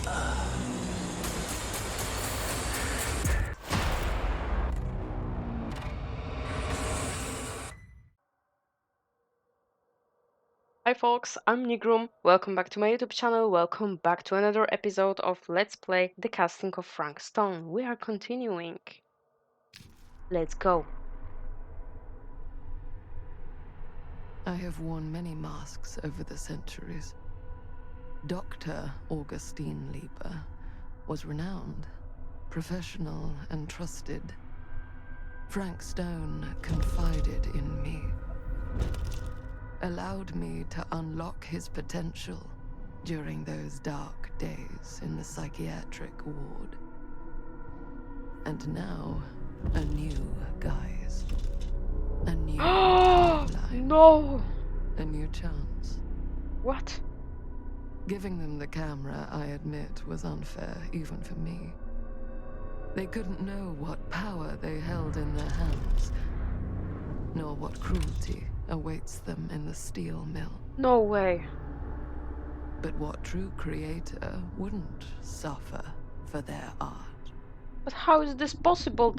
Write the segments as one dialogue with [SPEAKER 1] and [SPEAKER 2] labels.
[SPEAKER 1] Hi folks, I'm Nighrum. Welcome back to my YouTube channel. Welcome back to another episode of Let's Play The Casting of Frank Stone. We are continuing. Let's go.
[SPEAKER 2] I have worn many masks over the centuries. Dr. Augustine Lieber was renowned, professional, and trusted. Frank Stone confided in me, allowed me to unlock his potential during those dark days in the psychiatric ward. And now, a new guise. A new timeline.
[SPEAKER 1] No!
[SPEAKER 2] A new chance.
[SPEAKER 1] What?
[SPEAKER 2] Giving them the camera, I admit, was unfair, even for me. They couldn't know what power they held in their hands, nor what cruelty awaits them in the steel mill.
[SPEAKER 1] No way.
[SPEAKER 2] But what true creator wouldn't suffer for their art?
[SPEAKER 1] But how is this possible?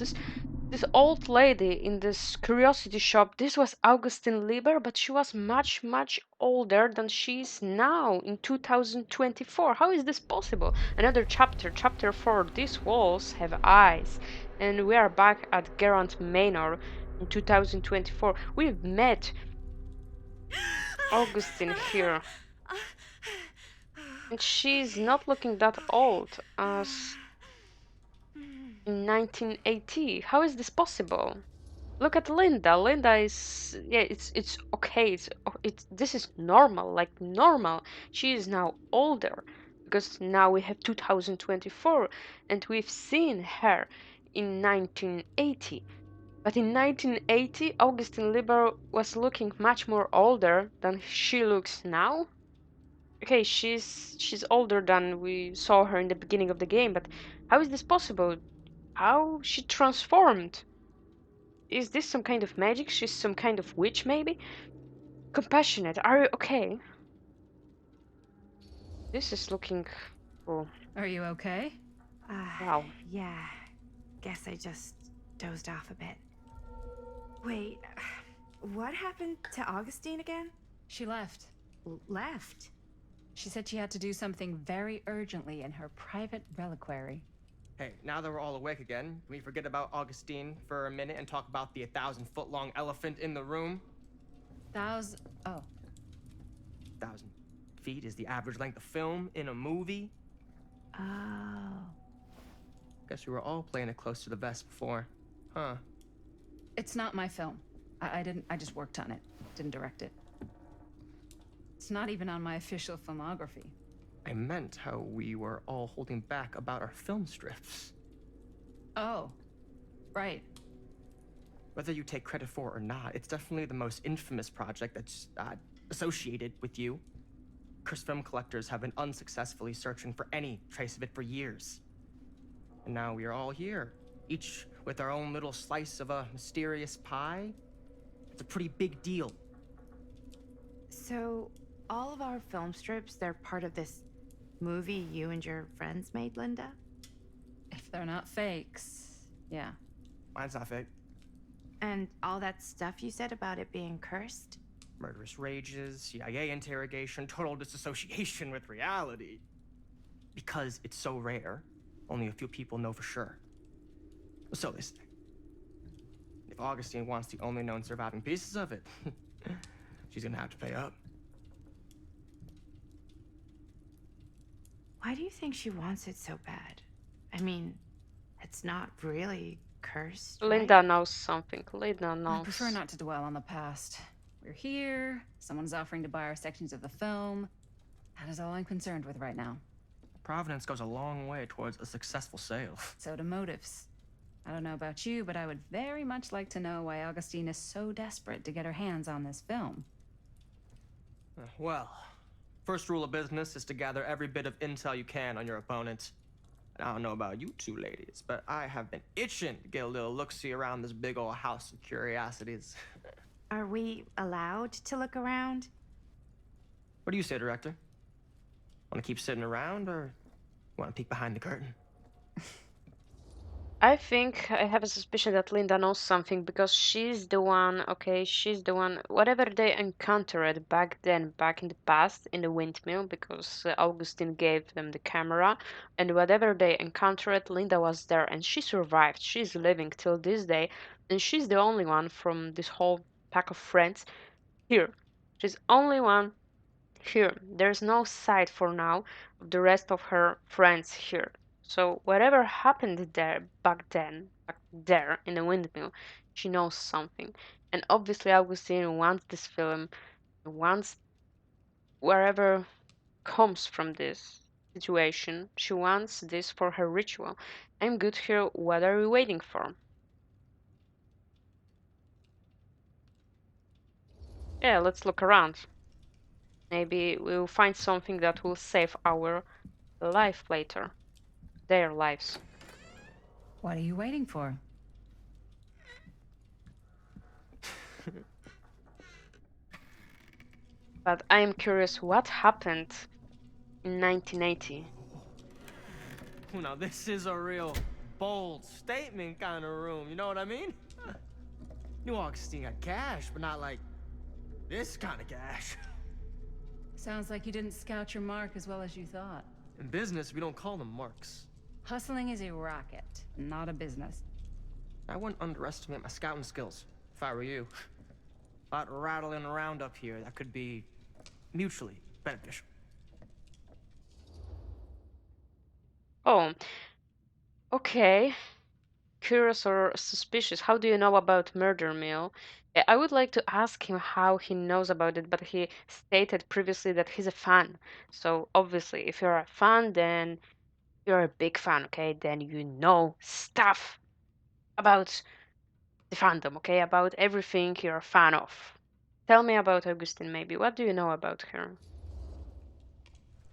[SPEAKER 1] This old lady in this curiosity shop, this was Augustine Lieber, but she was much, much older than she is now in 2024. How is this possible? Another chapter, chapter 4. These walls have eyes. And we are back at Gerant Manor in 2024. We've met Augustine here. And she's not looking that old as in 1980. How is this possible? Look at Linda. Linda is, yeah, it's okay. It's this is normal, like normal. She is now older because now we have 2024 and we've seen her in 1980. But in 1980, Augustine Lieber was looking much more older than she looks now. Okay, she's older than we saw her in the beginning of the game, but how is this possible? How she transformed? Is this some kind of magic? She's some kind of witch, maybe? Compassionate, are you okay? This is looking... Oh,
[SPEAKER 3] Are you okay?
[SPEAKER 1] wow.
[SPEAKER 4] Yeah. Guess I just dozed off a bit. Wait, what happened to Augustine again?
[SPEAKER 3] She left.
[SPEAKER 4] Left?
[SPEAKER 3] She said she had to do something very urgently in her private reliquary.
[SPEAKER 5] Hey, now that we're all awake again, can we forget about Augustine for a minute and talk about the 1,000-foot-long elephant in the room?
[SPEAKER 3] Oh.
[SPEAKER 5] 1,000 feet is the average length of film in a movie.
[SPEAKER 4] Oh.
[SPEAKER 5] Guess we were all playing it close to the vest before, huh?
[SPEAKER 3] It's not my film. I just worked on it. Didn't direct it. It's not even on my official filmography.
[SPEAKER 5] I meant how we were all holding back about our film strips.
[SPEAKER 3] Oh. Right.
[SPEAKER 5] Whether you take credit for it or not, it's definitely the most infamous project that's associated with you. Cursed film collectors have been unsuccessfully searching for any trace of it for years. And now we are all here, each with our own little slice of a mysterious pie. It's a pretty big deal.
[SPEAKER 4] So, all of our film strips, they're part of this movie you and your friends made, Linda?
[SPEAKER 3] If they're not fakes, yeah.
[SPEAKER 5] Mine's not fake.
[SPEAKER 4] And all that stuff you said about it being cursed?
[SPEAKER 5] Murderous rages, CIA interrogation, total disassociation with reality. Because it's so rare, only a few people know for sure. So they say. If Augustine wants the only known surviving pieces of it, she's gonna have to pay up.
[SPEAKER 4] Why do you think she wants it so bad? I mean, it's not really cursed,
[SPEAKER 1] Linda
[SPEAKER 4] right?
[SPEAKER 1] knows something. Linda
[SPEAKER 3] I
[SPEAKER 1] knows.
[SPEAKER 3] prefer not to dwell on the past. We're here. Someone's offering to buy our sections of the film. That is all I'm concerned with right now.
[SPEAKER 5] Providence goes a long way towards a successful sale.
[SPEAKER 3] So do motives. I don't know about you, but I would very much like to know why Augustine is so desperate to get her hands on this film.
[SPEAKER 5] Well, first rule of business is to gather every bit of intel you can on your opponent. And I don't know about you two ladies, but I have been itching to get a little look-see around this big old house of curiosities.
[SPEAKER 4] Are we allowed to look around?
[SPEAKER 5] What do you say, Director? Want to keep sitting around, or Want to peek behind the curtain?
[SPEAKER 1] I think I have a suspicion that Linda knows something because she's the one, okay, she's the one, whatever they encountered back then, back in the past, in the windmill, because Augustine gave them the camera, and whatever they encountered, Linda was there and she survived. She's living till this day, and she's the only one from this whole pack of friends here. She's only one here. There's no sight for now of the rest of her friends here. So whatever happened there back then, back there in the windmill, she knows something. And obviously Augustine wants this film, wants wherever comes from this situation, she wants this for her ritual. I'm good here, what are we waiting for? Yeah, let's look around. Maybe we'll find something that will save our life later. Their lives.
[SPEAKER 3] What are you waiting for?
[SPEAKER 1] But I am curious what happened in 1980.
[SPEAKER 5] Oh, now this is a real bold statement kind of room, you know what I mean? New Augustine got cash, but not like this kind of cash.
[SPEAKER 3] Sounds like you didn't scout your mark as well as you thought.
[SPEAKER 5] In business, we don't call them marks.
[SPEAKER 3] Hustling is a racket, not a business.
[SPEAKER 5] I wouldn't underestimate my scouting skills, if I were you. A lot rattling around up here that could be mutually beneficial.
[SPEAKER 1] Oh, okay. Curious or suspicious. How do you know about Murder Mill? I would like to ask him how he knows about it, but he stated previously that he's a fan. So obviously, if you're a fan, then you're a big fan, okay? Then you know stuff about the fandom, okay? About everything you're a fan of. Tell me about Augustine, maybe. What do you know about her?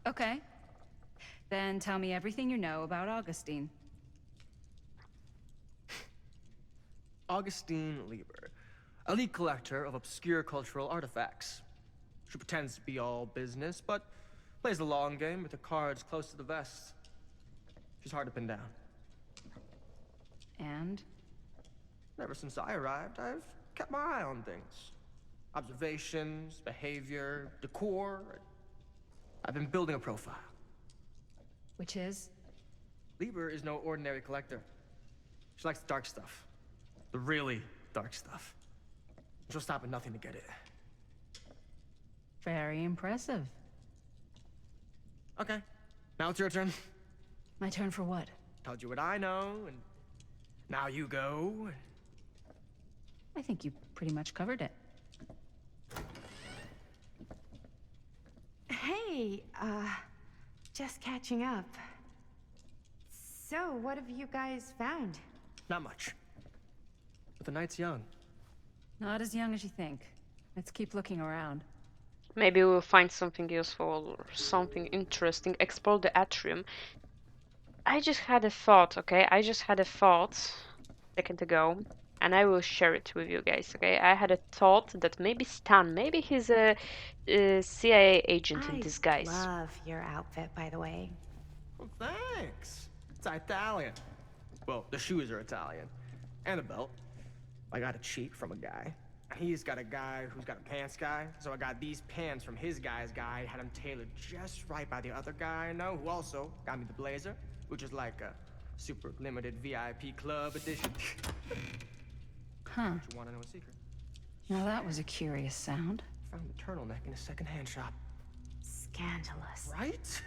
[SPEAKER 3] Okay. Then tell me everything you know about Augustine.
[SPEAKER 5] Augustine Lieber, elite collector of obscure cultural artifacts. She pretends to be all business, but plays the long game with the cards close to the vest. She's hard to pin down.
[SPEAKER 3] And?
[SPEAKER 5] Ever since I arrived, I've kept my eye on things. Observations, behavior, decor. I've been building a profile.
[SPEAKER 3] Which is?
[SPEAKER 5] Lieber is no ordinary collector. She likes the dark stuff. The really dark stuff. She'll stop at nothing to get it.
[SPEAKER 3] Very impressive.
[SPEAKER 5] Okay, now it's your turn.
[SPEAKER 3] My turn for what?
[SPEAKER 5] Told you what I know, and now you go.
[SPEAKER 3] I think you pretty much covered it.
[SPEAKER 4] Hey, just catching up. So, what have you guys found?
[SPEAKER 5] Not much. But the night's young.
[SPEAKER 3] Not as young as you think. Let's keep looking around.
[SPEAKER 1] Maybe we'll find something useful or something interesting. Explore the atrium. I just had a thought, okay? I just had a thought a second ago, and I will share it with you guys, okay? I had a thought that maybe Stan, maybe he's a CIA agent in disguise.
[SPEAKER 4] I love your outfit, by the way.
[SPEAKER 5] Well, thanks. It's Italian. Well, the shoes are Italian. And the belt. I got a cheek from a guy. He's got a guy who's got a pants guy. So I got these pants from his guy's guy, had them tailored just right by the other guy I know, who also got me the blazer, which is like a super limited VIP club edition.
[SPEAKER 3] Huh.
[SPEAKER 5] Don't you want to know a secret?
[SPEAKER 3] Now that was a curious sound.
[SPEAKER 5] Found the turtleneck in a second-hand shop.
[SPEAKER 4] Scandalous.
[SPEAKER 5] Right?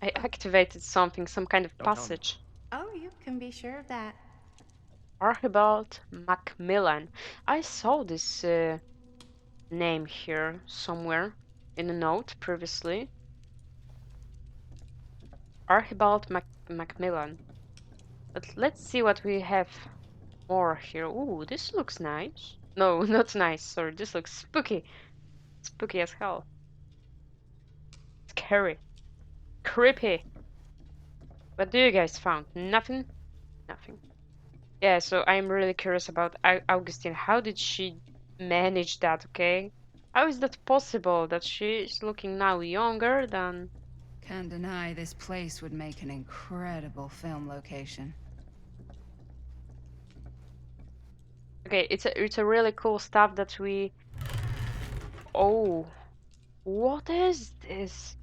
[SPEAKER 1] I activated something, some kind of
[SPEAKER 5] Don't tell me.
[SPEAKER 1] passage.
[SPEAKER 4] Oh, you can be sure of that.
[SPEAKER 1] Archibald Macmillan. I saw this name here somewhere in a note previously. Archibald Macmillan. But let's see what we have more here. Ooh, this looks nice. No, not nice. Sorry, this looks spooky. Spooky as hell. Scary. Creepy. What do you guys found? Nothing? Nothing. Yeah, so I'm really curious about Augustine. How did she manage that, okay? How is that possible that she's looking now younger than
[SPEAKER 3] Can't deny this place would make an incredible film location.
[SPEAKER 1] Okay, it's a really cool stuff that we. Oh, what is this?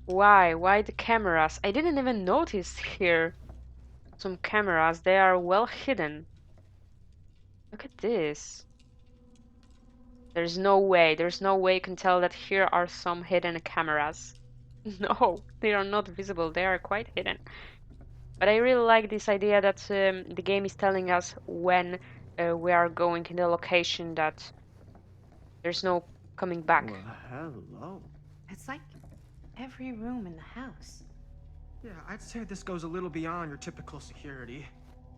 [SPEAKER 1] Why the cameras? I didn't even notice here some cameras. They are well hidden. Look at this. There's no way you can tell that here are some hidden cameras. No, they are not visible. They are quite hidden. But I really like this idea that the game is telling us when we are going in the location that there's no coming back.
[SPEAKER 5] Well, hello.
[SPEAKER 4] It's like every room in the house.
[SPEAKER 5] Yeah, I'd say this goes a little beyond your typical security.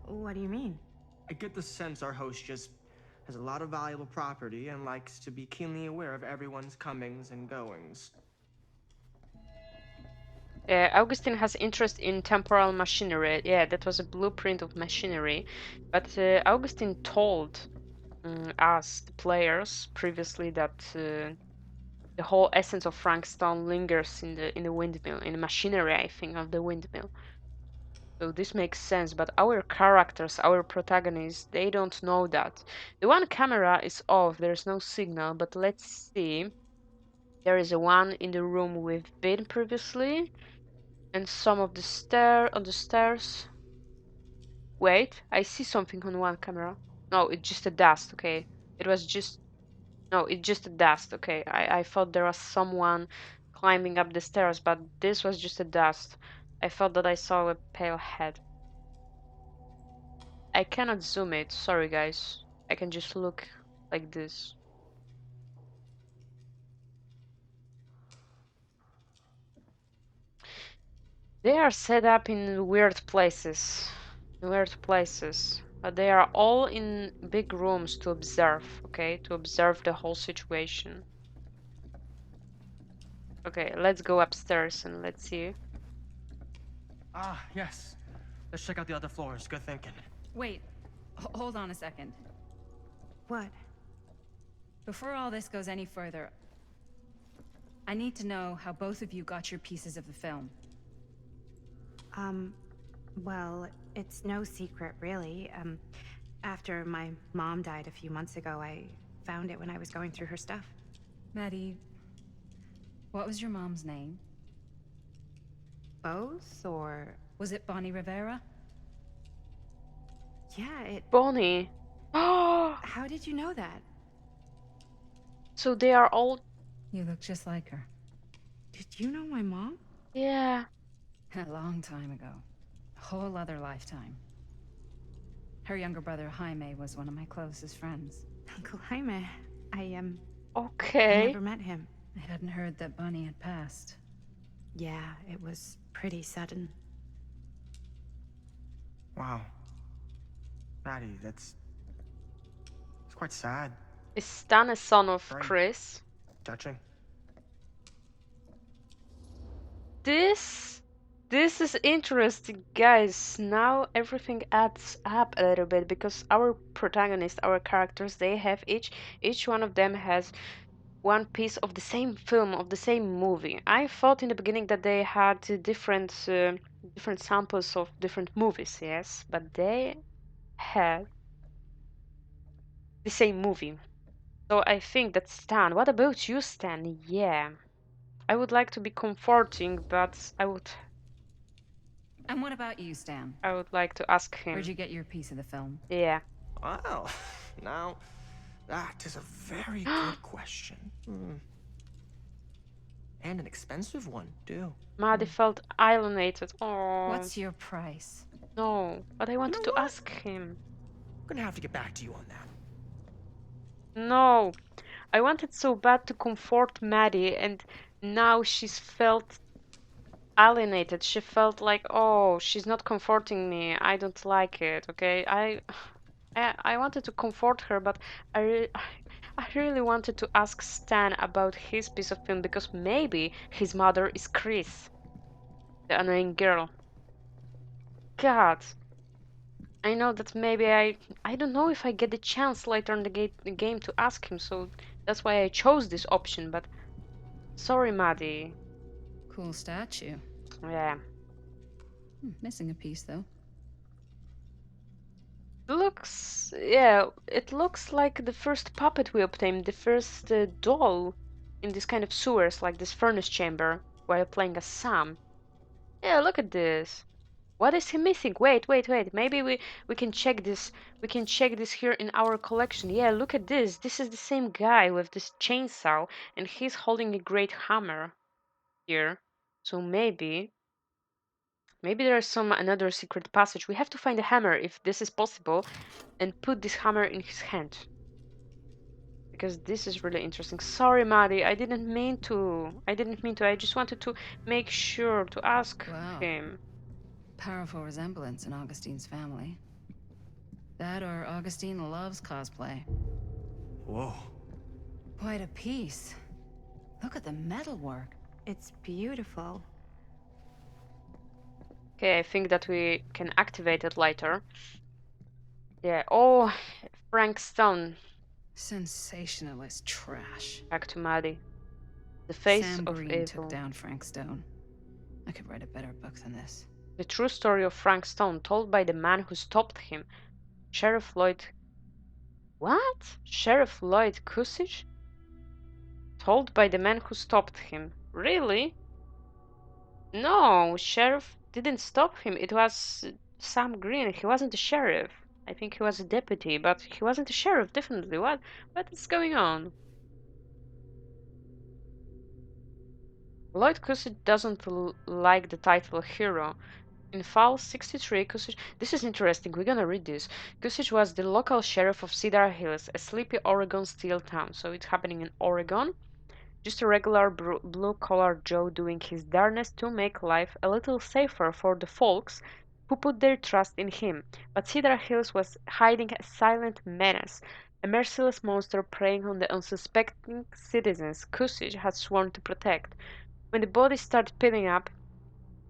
[SPEAKER 4] What do you mean?
[SPEAKER 5] I get the sense our host just has a lot of valuable property and likes to be keenly aware of everyone's comings and goings.
[SPEAKER 1] Augustine has interest in temporal machinery. Yeah, that was a blueprint of machinery. But Augustine told us, the players, previously that the whole essence of Frankstown lingers in the windmill, in the machinery, I think, of the windmill. So this makes sense, but our characters, our protagonists, they don't know that. The one camera is off, there's no signal, but let's see. There is a one in the room we've been previously, and some of on the stairs. Wait, I see something on one camera. No, it's just a dust, okay. It was just No, it's just a dust, okay. I thought there was someone climbing up the stairs, but this was just a dust. I thought that I saw a pale head. I cannot zoom it, sorry guys. I can just look like this. They are set up in weird places. But they are all in big rooms to observe, okay? To observe the whole situation. Okay, let's go upstairs and let's see.
[SPEAKER 5] Ah, yes. Let's check out the other floors. Good thinking.
[SPEAKER 3] Wait, hold on a second.
[SPEAKER 4] What?
[SPEAKER 3] Before all this goes any further, I need to know how both of you got your pieces of the film.
[SPEAKER 4] Well, it's no secret, really. After my mom died a few months ago, I found it when I was going through her stuff.
[SPEAKER 3] Maddie, what was your mom's name?
[SPEAKER 4] Both, or...
[SPEAKER 3] Was it Bonnie Rivera?
[SPEAKER 4] Yeah, it...
[SPEAKER 1] Bonnie! Oh!
[SPEAKER 4] How did you know that?
[SPEAKER 1] So they are all...
[SPEAKER 3] You look just like her.
[SPEAKER 4] Did you know my mom?
[SPEAKER 1] Yeah.
[SPEAKER 3] A long time ago. A whole other lifetime. Her younger brother, Jaime, was one of my closest friends.
[SPEAKER 4] Uncle Jaime. I
[SPEAKER 1] Okay.
[SPEAKER 4] never met him.
[SPEAKER 3] I hadn't heard that Bonnie had passed.
[SPEAKER 4] Yeah, it was pretty sudden.
[SPEAKER 5] Wow. Maddie, it's quite sad.
[SPEAKER 1] Is Stan a son of
[SPEAKER 5] Right.
[SPEAKER 1] Chris?
[SPEAKER 5] Touching.
[SPEAKER 1] This is interesting, guys. Now everything adds up a little bit because our protagonists, our characters, they have each one of them has one piece of the same film, of the same movie. I thought in the beginning that they had different samples of different movies, yes, but they had the same movie. So I think that Stan. What about you, Stan? Yeah, I would like to be comforting, but
[SPEAKER 3] And what about you, Stan?
[SPEAKER 1] I would like to ask him.
[SPEAKER 3] Where'd you get your piece of the film?
[SPEAKER 1] Yeah.
[SPEAKER 5] Well, now, that is a very good question. And an expensive one, too.
[SPEAKER 1] Maddie felt alienated. Oh
[SPEAKER 3] What's your price?
[SPEAKER 1] no, but I wanted to
[SPEAKER 5] what?
[SPEAKER 1] ask him.
[SPEAKER 5] I'm gonna have to get back to you on that.
[SPEAKER 1] No, I wanted so bad to comfort Maddie, and now she's felt alienated. She felt like, oh, she's not comforting me. I don't like it. Okay, I wanted to comfort her, but I really wanted to ask Stan about his piece of film because maybe his mother is Chris, the annoying girl. God. I know that maybe I don't know if I get the chance later in the game to ask him, so that's why I chose this option, but sorry, Maddie.
[SPEAKER 3] Cool statue.
[SPEAKER 1] Yeah.
[SPEAKER 3] Missing a piece, though.
[SPEAKER 1] It looks like the first puppet we obtained, the first doll in this kind of sewers, like this furnace chamber, while playing as Sam. Yeah, look at this. What is he missing? Wait, wait, wait. Maybe we can check this. We can check this here in our collection. Yeah, look at this. This is the same guy with this chainsaw, and he's holding a great hammer here. So maybe there's some another secret passage. We have to find a hammer if this is possible, and put this hammer in his hand. Because this is really interesting. Sorry, Maddie, I didn't mean to. I didn't mean to. I just wanted to make sure to ask
[SPEAKER 3] Wow.
[SPEAKER 1] him.
[SPEAKER 3] Powerful resemblance in Augustine's family. That or Augustine loves cosplay.
[SPEAKER 5] Whoa.
[SPEAKER 3] Quite a piece. Look at the metalwork.
[SPEAKER 4] It's beautiful.
[SPEAKER 1] Okay, I think that we can activate it later. Yeah. Oh, Frank Stone.
[SPEAKER 3] Sensationalist trash.
[SPEAKER 1] Back to Maddie. The face
[SPEAKER 3] Sam
[SPEAKER 1] of
[SPEAKER 3] Green
[SPEAKER 1] evil.
[SPEAKER 3] took down Frank Stone. I could write a better book than this.
[SPEAKER 1] The true story of Frank Stone, told by the man who stopped him. Sheriff Lloyd. What? Sheriff Lloyd Cussage? Told by the man who stopped him. Really? No, Sheriff didn't stop him. It was Sam Green. He wasn't a sheriff. I think he was a deputy, but he wasn't a sheriff, definitely. What is going on? Lloyd Cussage doesn't like the title hero. In File 63, Cussage... This is interesting, we're gonna read this. Cussage was the local sheriff of Cedar Hills, a sleepy Oregon steel town. So it's happening in Oregon. Just a regular blue-collar Joe doing his darnest to make life a little safer for the folks who put their trust in him. But Cedar Hills was hiding a silent menace, a merciless monster preying on the unsuspecting citizens Cussage had sworn to protect. When the bodies started piling up,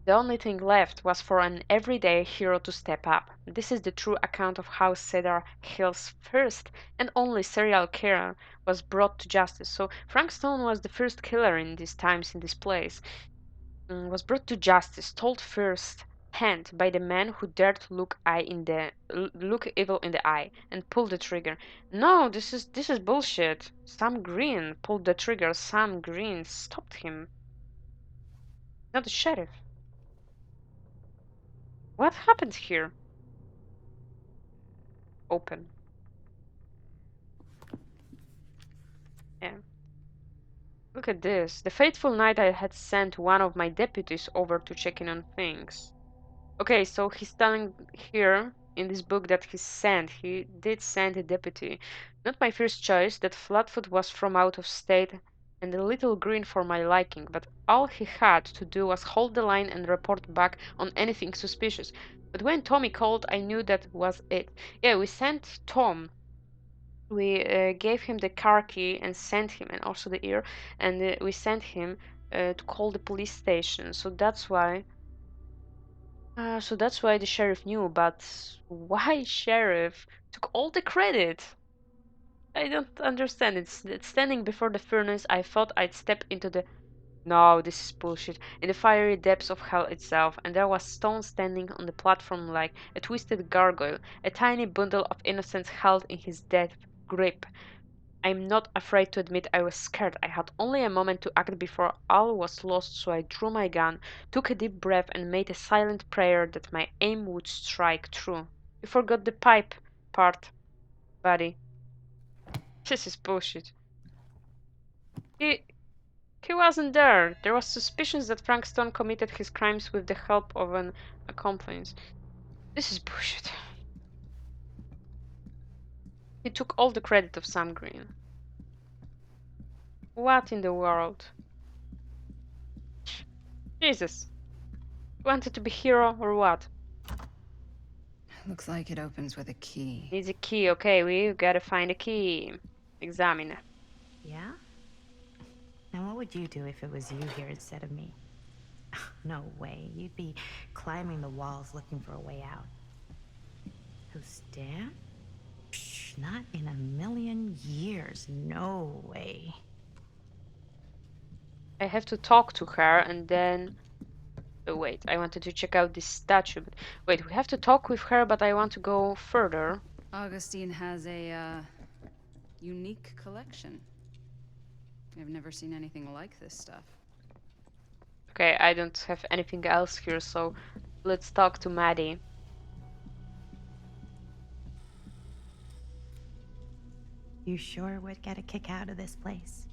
[SPEAKER 1] the only thing left was for an everyday hero to step up. This is the true account of how Cedar Hill's first and only serial killer was brought to justice. So Frank Stone was the first killer in these times in this place. Was brought to justice, told first hand by the man who dared to look evil in the eye and pull the trigger. No, this is bullshit. Sam Green pulled the trigger. Sam Green stopped him, not the sheriff. What happened here? Open. Yeah. Look at this. The fateful night I had sent one of my deputies over to check in on things. Okay, so he's telling here in this book that he did send a deputy. Not my first choice, that Flatfoot was from out of state and a little green for my liking, but all he had to do was hold the line and report back on anything suspicious. But when Tommy called, I knew that was it. Yeah, we sent Tom. We gave him the car key and sent him, and also the ear, and we sent him to call the police station. So that's why. So that's why the sheriff knew. But why sheriff took all the credit? I don't understand. It's standing before the furnace. I thought I'd step into the. No, this is bullshit. In the fiery depths of hell itself, and there was Stone standing on the platform like a twisted gargoyle, a tiny bundle of innocence held in his death grip. I'm not afraid to admit I was scared. I had only a moment to act before all was lost, so I drew my gun, took a deep breath, and made a silent prayer that my aim would strike true. You forgot the pipe part, buddy. This is bullshit. He He wasn't there. There was suspicions that Frank Stone committed his crimes with the help of an accomplice. This is bullshit. He took all the credit of Sam Green. What in the world? Jesus. Wanted to be hero or what?
[SPEAKER 3] Looks like it opens with a key.
[SPEAKER 1] Needs a key. Okay, we gotta find a key. Examine.
[SPEAKER 4] Yeah? Now, what would you do if it was you here instead of me? No way. You'd be climbing the walls looking for a way out. Who's Dan? Psh, not in a million years. No way.
[SPEAKER 1] I have to talk to her and then... Oh, wait, I wanted to check out this statue. But wait, we have to talk with her, but I want to go further.
[SPEAKER 3] Augustine has a unique collection. I've never seen anything like this stuff.
[SPEAKER 1] Okay, I don't have anything else here, so let's talk to Maddie.
[SPEAKER 4] You sure would get a kick out of this place.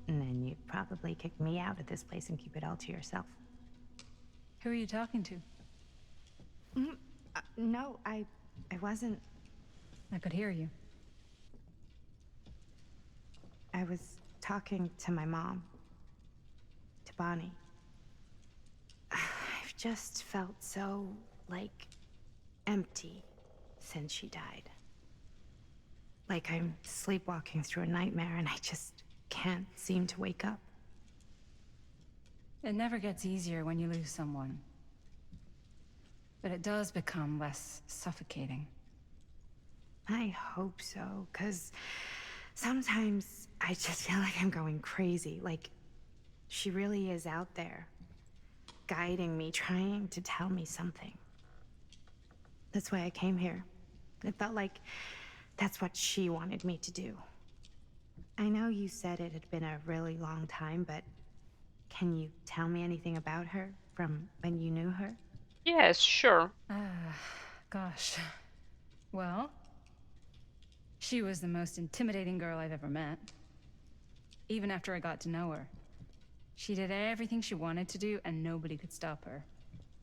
[SPEAKER 4] And then you'd probably kick me out of this place and keep it all to yourself.
[SPEAKER 3] Who are you talking to?
[SPEAKER 4] No, I wasn't.
[SPEAKER 3] I could hear you.
[SPEAKER 4] I was talking to my mom. To Bonnie. I've just felt so, like, empty since she died. Like I'm sleepwalking through a nightmare and I just can't seem to wake up.
[SPEAKER 3] It never gets easier when you lose someone. But it does become less suffocating.
[SPEAKER 4] I hope so, 'cause sometimes I just feel like I'm going crazy. Like, she really is out there, guiding me, trying to tell me something. That's why I came here. It felt like that's what she wanted me to do. I know you said it had been a really long time, but can you tell me anything about her from when you knew her?
[SPEAKER 1] Yes, sure.
[SPEAKER 3] Gosh. Well, she was the most intimidating girl I've ever met. Even after I got to know her. She did everything she wanted to do, and nobody could stop her.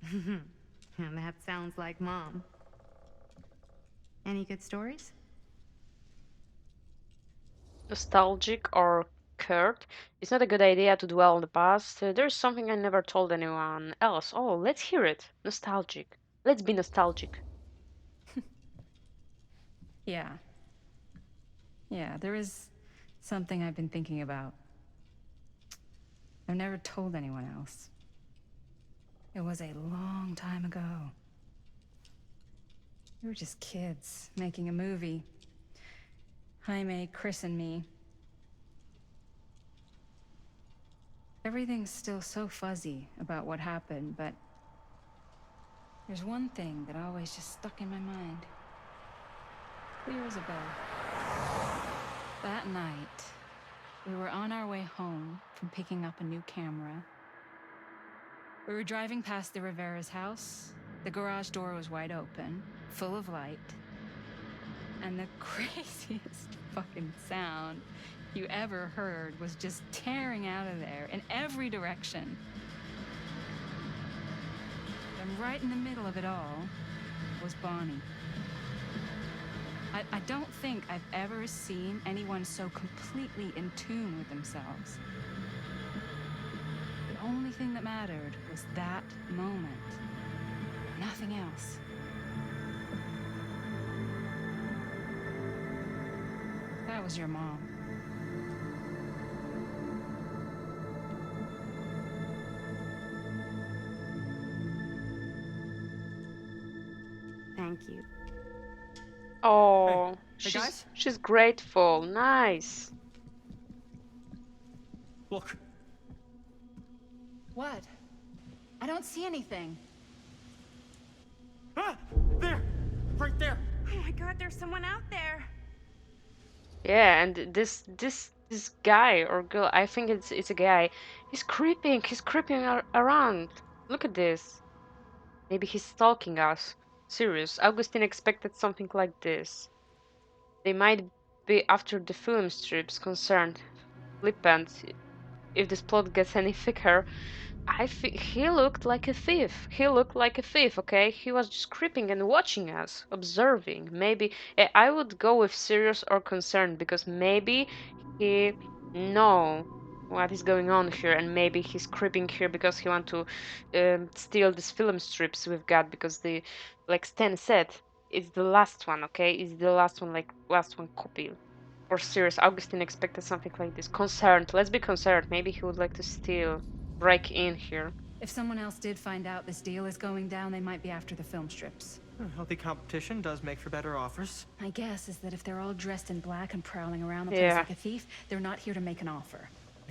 [SPEAKER 4] And that sounds like Mom. Any good stories?
[SPEAKER 1] Nostalgic or Kurt? It's not a good idea to dwell on the past. There's something I never told anyone else. Oh, let's hear it. Nostalgic. Let's be nostalgic.
[SPEAKER 3] Yeah. Yeah, there is something I've been thinking about. I've never told anyone else. It was a long time ago. We were just kids making a movie. Jaime, Chris, and me. Everything's still so fuzzy about what happened, but there's one thing that always just stuck in my mind. Clear as a bell. That night, we were on our way home from picking up a new camera. We were driving past the Rivera's house. The garage door was wide open, full of light. And the craziest fucking sound you ever heard was just tearing out of there in every direction. And right in the middle of it all was Bonnie. I don't think I've ever seen anyone so completely in tune with themselves. The only thing that mattered was that moment. Nothing else. That was your mom.
[SPEAKER 4] Thank you.
[SPEAKER 1] Oh,
[SPEAKER 5] Hey, guys?
[SPEAKER 1] she's grateful. Nice.
[SPEAKER 5] Look,
[SPEAKER 3] What? I don't see anything.
[SPEAKER 5] ah, there, right there.
[SPEAKER 4] Oh my god, there's someone out there.
[SPEAKER 1] Yeah, and this guy or girl, I think it's a guy. He's creeping. He's creeping around. Look at this. Maybe he's stalking us. Serious. Augustine expected something like this. They might be after the film strips concerned. Flippant. If this plot gets any thicker, he looked like a thief. He looked like a thief, okay? He was just creeping and watching us, observing. Maybe I would go with serious or concerned because maybe he know what is going on here, and maybe he's creeping here because he want to steal these film strips we've got because the like Stan said, it's the last one, okay? It's the last one, like last one copy. Or serious. Augustine expected something like this. Concerned. Let's be concerned. Maybe he would like to steal, break in here.
[SPEAKER 3] If someone else did find out this deal is going down, they might be after the film strips.
[SPEAKER 5] Healthy competition does make for better offers.
[SPEAKER 3] My guess is that if they're all dressed in black and prowling around the place
[SPEAKER 1] Yeah.
[SPEAKER 3] like a thief, they're not here to make an offer.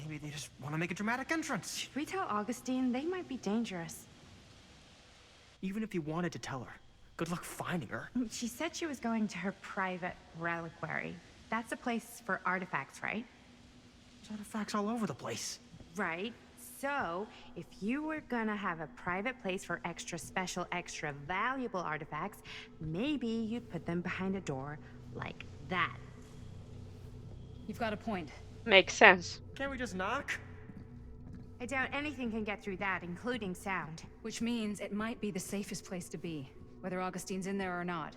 [SPEAKER 5] Maybe they just want to make a dramatic entrance.
[SPEAKER 4] Should we tell Augustine? They might be dangerous.
[SPEAKER 5] Even if you wanted to tell her, good luck finding her.
[SPEAKER 4] She said she was going to her private reliquary. That's a place for artifacts, right?
[SPEAKER 5] There's artifacts all over the place.
[SPEAKER 4] Right. So, if you were gonna have a private place for extra special, extra valuable artifacts, maybe you'd put them behind a door like that.
[SPEAKER 3] You've got a point.
[SPEAKER 1] Makes sense.
[SPEAKER 5] Can't we just knock?
[SPEAKER 4] I doubt anything can get through that, including sound.
[SPEAKER 3] Which means it might be the safest place to be, whether Augustine's in there or not.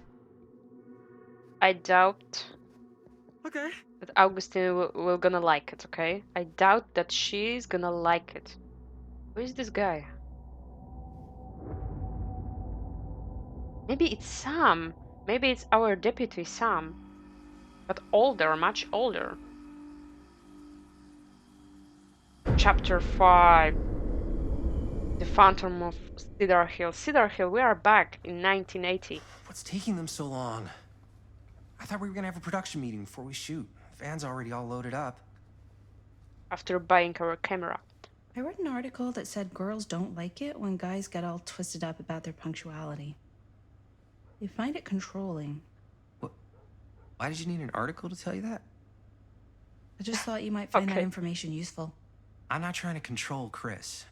[SPEAKER 1] I doubt
[SPEAKER 5] Okay.
[SPEAKER 1] that Augustine will gonna like it, okay? I doubt that she's gonna like it. Who is this guy? Maybe it's Sam. Maybe it's our deputy Sam. But older, much older. Chapter 5. The Phantom of Cedar Hill. Cedar Hill, we are back in 1980.
[SPEAKER 6] What's taking them so long? I thought we were gonna have a production meeting before we shoot. The van's already all loaded up.
[SPEAKER 1] After buying our camera.
[SPEAKER 7] I read an article that said girls don't like it when guys get all twisted up about their punctuality. They find it controlling.
[SPEAKER 6] What? Why did you need an article to tell you that?
[SPEAKER 7] I just thought you might find that
[SPEAKER 1] Okay.
[SPEAKER 7] information useful.
[SPEAKER 6] I'm not trying to control Chris.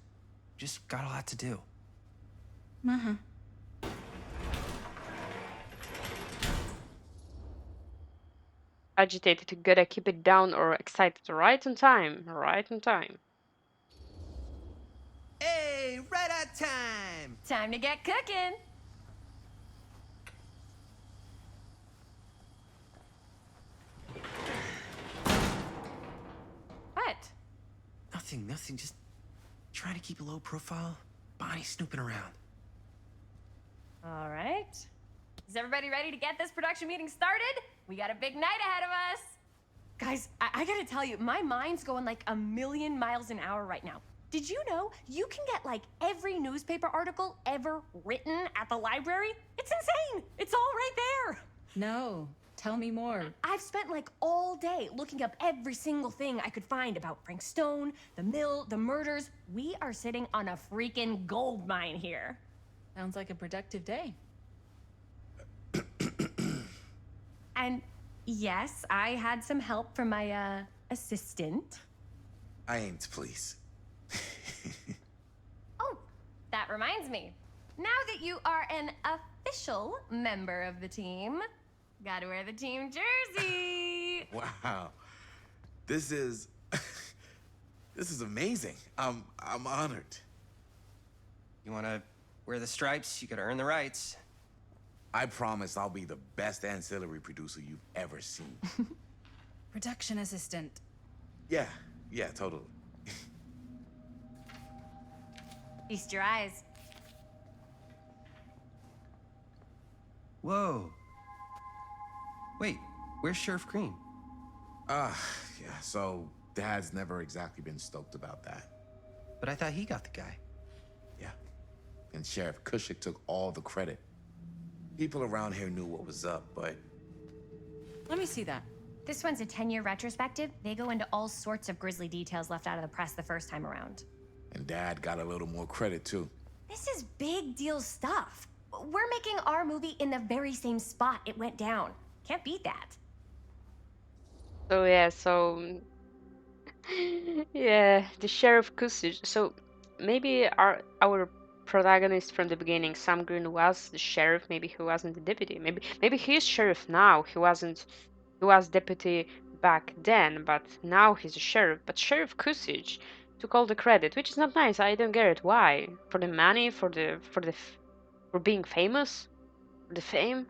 [SPEAKER 6] Just got a lot to do.
[SPEAKER 7] Uh-huh.
[SPEAKER 1] Agitated, you gotta keep it down, or excited. Right on time. Right on time.
[SPEAKER 6] Hey, right on time!
[SPEAKER 8] Time to get cooking. What?
[SPEAKER 6] Nothing. Just trying to keep a low profile. Bonnie snooping around.
[SPEAKER 8] All right. Is everybody ready to get this production meeting started? We got a big night ahead of us. Guys, I gotta tell you, my mind's going like a million miles an hour right now. Did you know you can get like every newspaper article ever written at the library? It's insane. It's all right there.
[SPEAKER 7] No, tell me more.
[SPEAKER 8] I've spent like all day looking up every single thing I could find about Frank Stone, the mill, the murders. We are sitting on a freaking gold mine here.
[SPEAKER 7] Sounds like a productive day.
[SPEAKER 8] And yes, I had some help from my assistant.
[SPEAKER 9] I aim to please.
[SPEAKER 8] Oh, that reminds me. Now that you are an official member of the team, gotta wear the team jersey.
[SPEAKER 9] Wow. This is this is amazing. I'm honored.
[SPEAKER 6] You wanna wear the stripes? You gotta earn the rights.
[SPEAKER 9] I promise I'll be the best ancillary producer you've ever seen.
[SPEAKER 7] Production assistant.
[SPEAKER 9] Yeah, totally.
[SPEAKER 8] Feast your eyes.
[SPEAKER 6] Whoa. Wait, where's Sheriff Green?
[SPEAKER 9] Yeah, so Dad's never exactly been stoked about that.
[SPEAKER 6] But I thought he got the guy.
[SPEAKER 9] Yeah. And Sheriff Cushik took all the credit. People around here knew what was up, but
[SPEAKER 7] Let me see that.
[SPEAKER 8] This one's a 10-year retrospective. They go into all sorts of grisly details left out of the press the first time around.
[SPEAKER 9] and Dad got a little more credit too.
[SPEAKER 8] This is big deal stuff. We're making our movie in the very same spot it went down. Can't beat that.
[SPEAKER 1] So yeah, yeah, the Sheriff Kusich. So maybe our protagonist from the beginning, Sam Green, was the sheriff. Maybe he wasn't the deputy. Maybe he is sheriff now. He wasn't. He was deputy back then, but now he's a sheriff. But Sheriff Kusich took all the credit, which is not nice. I don't get it. Why? For the money? For being famous? For the fame?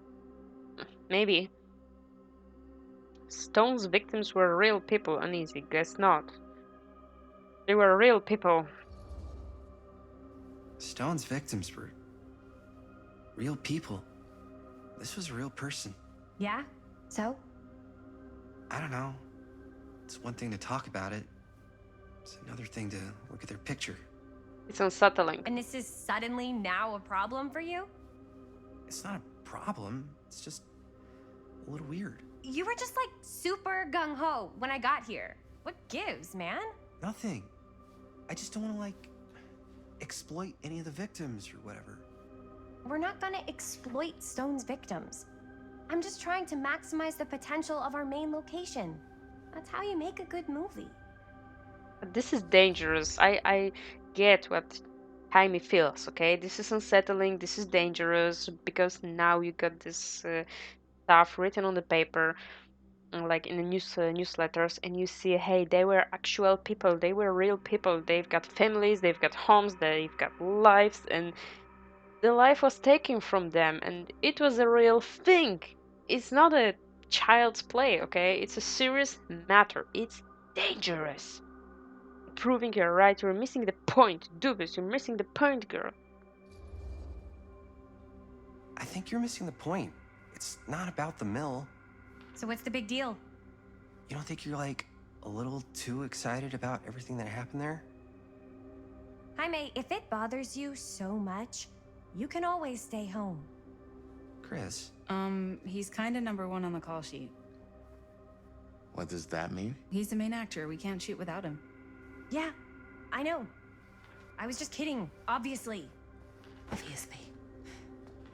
[SPEAKER 1] Maybe. Stone's victims were real people, Uneasy. Guess not. They were real people.
[SPEAKER 6] Stone's victims were real people. This was a real person.
[SPEAKER 8] Yeah? So?
[SPEAKER 6] I don't know. It's one thing to talk about it. It's another thing to look at their picture.
[SPEAKER 1] It's unsettling.
[SPEAKER 8] And this is suddenly now a problem for you?
[SPEAKER 6] It's not a problem. It's just a little weird.
[SPEAKER 8] You were just like super gung-ho when I got here. What gives, man?
[SPEAKER 6] Nothing. I just don't want to, like, exploit any of the victims or whatever.
[SPEAKER 8] We're not gonna exploit Stone's victims. I'm just trying to maximize the potential of our main location. That's how you make a good movie.
[SPEAKER 1] This is dangerous. I get what Jaime feels, okay? This is unsettling, this is dangerous, because now you got this stuff written on the paper, like in the newsletters, and you see, hey, they were actual people, they were real people, they've got families, they've got homes, they've got lives, and the life was taken from them, and it was a real thing. It's not a child's play, okay? It's a serious matter. It's dangerous. Proving you're right, you're missing the point. Dubis, you're missing the point, girl.
[SPEAKER 6] I think you're missing the point. It's not about the mill.
[SPEAKER 8] So what's the big deal?
[SPEAKER 6] You don't think you're, like, a little too excited about everything that happened there?
[SPEAKER 8] Jaime, if it bothers you so much, you can always stay home.
[SPEAKER 6] Chris.
[SPEAKER 3] He's kinda #1 on the call sheet.
[SPEAKER 9] What does that mean?
[SPEAKER 3] He's the main actor. We can't shoot without him.
[SPEAKER 8] Yeah, I know. I was just kidding, obviously.
[SPEAKER 3] Obviously.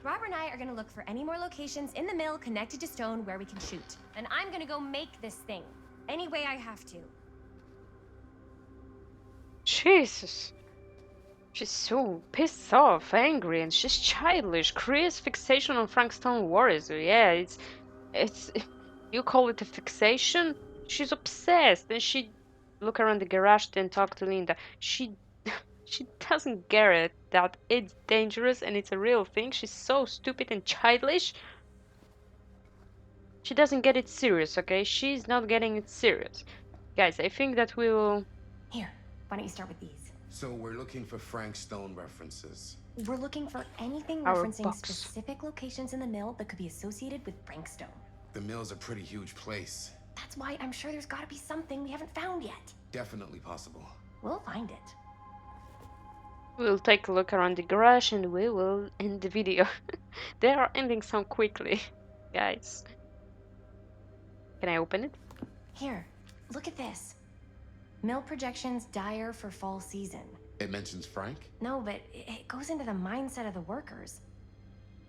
[SPEAKER 8] Robert and I are gonna look for any more locations in the mill connected to Stone where we can shoot. And I'm gonna go make this thing. Any way I have to.
[SPEAKER 1] Jesus. She's so pissed off, angry, and she's childish. Chris' fixation on Frank Stone worries her. Yeah, it's you call it a fixation? She's obsessed, and she look around the garage and talk to Linda. She she doesn't get it that it's dangerous and it's a real thing. She's so stupid and childish. She doesn't get it serious, okay? She's not getting it serious. Guys, I think that we will...
[SPEAKER 8] Here, why don't you start with these?
[SPEAKER 9] So we're looking for Frank Stone references.
[SPEAKER 8] We're looking for anything
[SPEAKER 1] Our
[SPEAKER 8] referencing
[SPEAKER 1] box.
[SPEAKER 8] specific locations in the mill that could be associated with Frank Stone.
[SPEAKER 9] The mill's a pretty huge place.
[SPEAKER 8] That's why I'm sure there's gotta be something we haven't found yet.
[SPEAKER 9] Definitely possible.
[SPEAKER 8] We'll find it.
[SPEAKER 1] We'll take a look around the garage and we will end the video. They are ending so quickly, guys. Can I open it?
[SPEAKER 8] Here, look at this. Mill projections dire for fall season.
[SPEAKER 9] It mentions Frank?
[SPEAKER 8] No, but it goes into the mindset of the workers.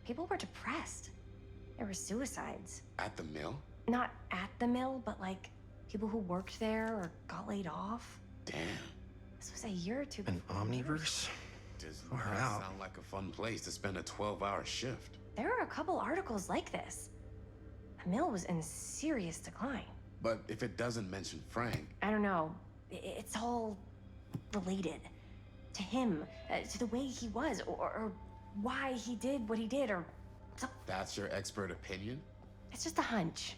[SPEAKER 8] People were depressed. There were suicides.
[SPEAKER 9] At the mill?
[SPEAKER 8] Not at the mill, but like people who worked there or got laid off.
[SPEAKER 9] Damn.
[SPEAKER 8] This was a year or two
[SPEAKER 6] An
[SPEAKER 8] before.
[SPEAKER 6] omniverse?
[SPEAKER 9] Does
[SPEAKER 6] Far
[SPEAKER 9] that
[SPEAKER 6] out.
[SPEAKER 9] sound like a fun place to spend a 12-hour shift?
[SPEAKER 8] There are a couple articles like this. The mill was in serious decline.
[SPEAKER 9] But if it doesn't mention Frank,
[SPEAKER 8] I don't know. It's all related to him, to the way he was, or why he did what he did, or
[SPEAKER 9] that's your expert opinion?
[SPEAKER 8] it's just a hunch.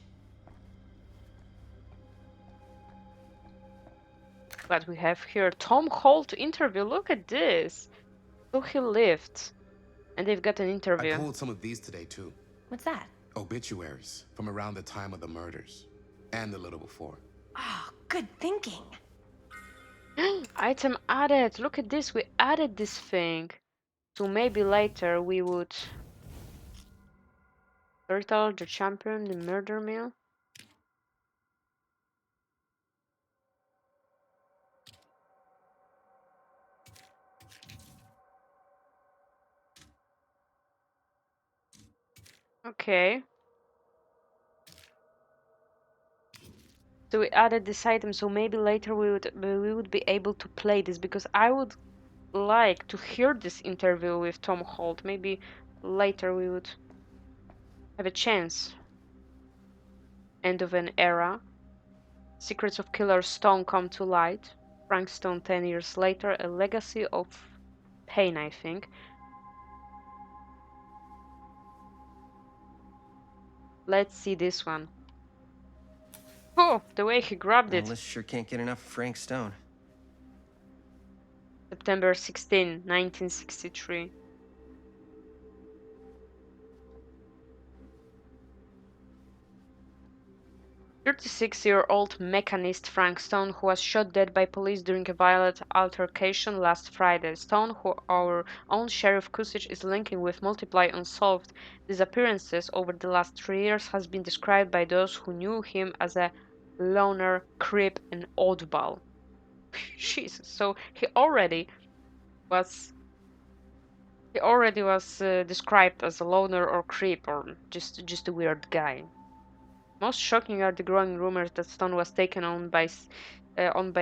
[SPEAKER 1] But we have here Tom Holt interview. Look at this. So he lived. And they've got an
[SPEAKER 9] I
[SPEAKER 1] interview.
[SPEAKER 9] pulled some of these today too.
[SPEAKER 8] What's that?
[SPEAKER 9] Obituaries from around the time of the murders. And a little before.
[SPEAKER 8] Oh, good thinking.
[SPEAKER 1] Item added. Look at this. We added this thing. So maybe later we would... Turtle, the champion, the murder mill. Okay. So we added this item, so maybe later we would be able to play this, because I would like to hear this interview with Tom Holt. Maybe later we would have a chance. End of an era. Secrets of Killer Stone come to light. Frank Stone 10 years later, a legacy of pain, I think. Let's see this one. Oh, the way he grabbed it.
[SPEAKER 6] Melissa sure can't get enough of Frank Stone.
[SPEAKER 1] September 16, 1963. "36-year-old mechanist Frank Stone, who was shot dead by police during a violent altercation last Friday. Stone, who our own Sheriff Kusich is linking with multiple unsolved disappearances over the last 3 years, has been described by those who knew him as a loner, creep, and oddball." Jesus. So was he already was described as a loner or creep or just a weird guy. Most shocking are the growing rumors that Stone was taken on by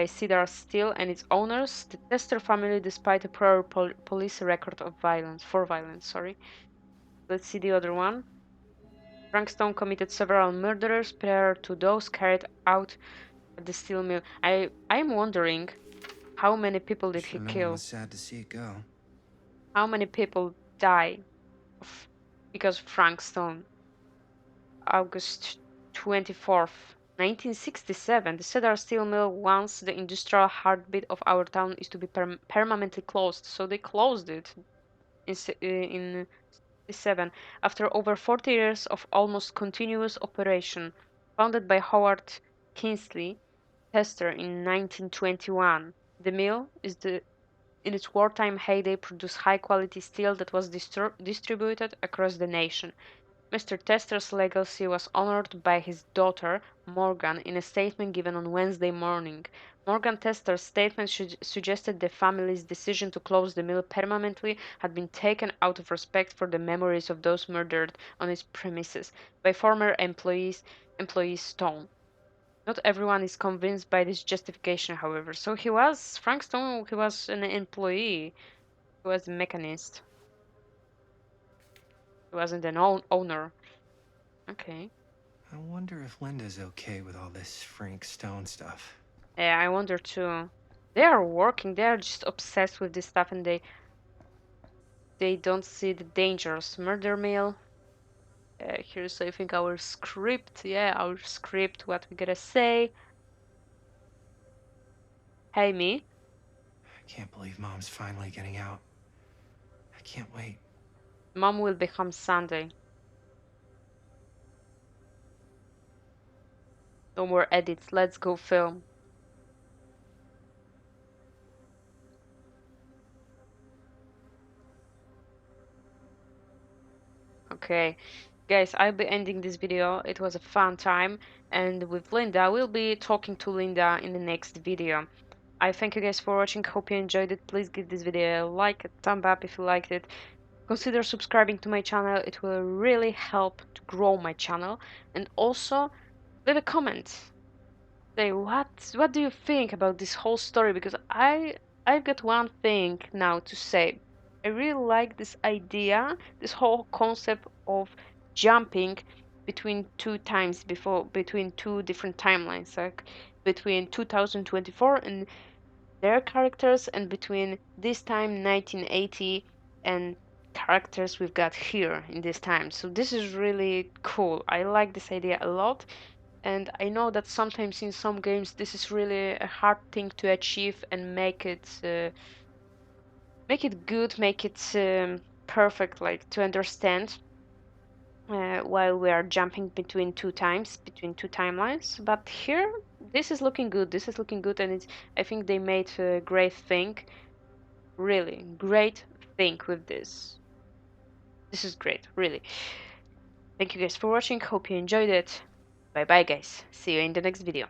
[SPEAKER 1] Cedar Steel and its owners, the Tester family, despite a prior police record of violence. Sorry. Let's see the other one. Frank Stone committed several murders prior to those carried out at the steel mill. I'm wondering how many people did he
[SPEAKER 6] Sure, no one
[SPEAKER 1] kill?
[SPEAKER 6] was sad to see it go.
[SPEAKER 1] How many people die of, because of Frank Stone? August 24th, 1967, the Cedar Steel Mill, once the industrial heartbeat of our town, is to be permanently closed. So they closed it in 67 after over 40 years of almost continuous operation. Founded by Howard Kingsley Tester in 1921, the mill in its wartime heyday produced high-quality steel that was distributed across the nation. Mr. Tester's legacy was honored by his daughter, Morgan, in a statement given on Wednesday morning. Morgan Tester's statement suggested the family's decision to close the mill permanently had been taken out of respect for the memories of those murdered on its premises by former employee Stone. Not everyone is convinced by this justification, however. So Frank Stone, he was an employee, he was a mechanist, he wasn't an owner. Okay.
[SPEAKER 6] I wonder if Linda's okay with all this Frank Stone stuff.
[SPEAKER 1] Yeah, I wonder too. They are working, they are just obsessed with this stuff and they don't see the dangers. Murder mill. Here's I think our script. Yeah, our script, what we gotta say. Hey me.
[SPEAKER 6] I can't believe Mom's finally getting out. I can't wait.
[SPEAKER 1] Mom will become Sunday. No more edits. Let's go film. Okay. Guys, I'll be ending this video. It was a fun time. And with Linda, we'll be talking to Linda in the next video. I thank you guys for watching. Hope you enjoyed it. Please give this video a like, a thumb up if you liked it. Consider subscribing to my channel. It will really help to grow my channel. And also leave a comment. Say what do you think about this whole story? Because I've got one thing now to say. I really like this idea, this whole concept of jumping between between two different timelines, like between 2024 and their characters and between this time 1980 and characters we've got here in this time. So this is really cool. I like this idea a lot, and I know that sometimes in some games this is really a hard thing to achieve and make it good, make it perfect, like to understand while we are jumping between between two timelines. But here, this is looking good. This is looking good, and I think they made a great thing. Really great thing with this. This is great, really. Thank you guys for watching. Hope you enjoyed it. Bye bye, guys. See you in the next video.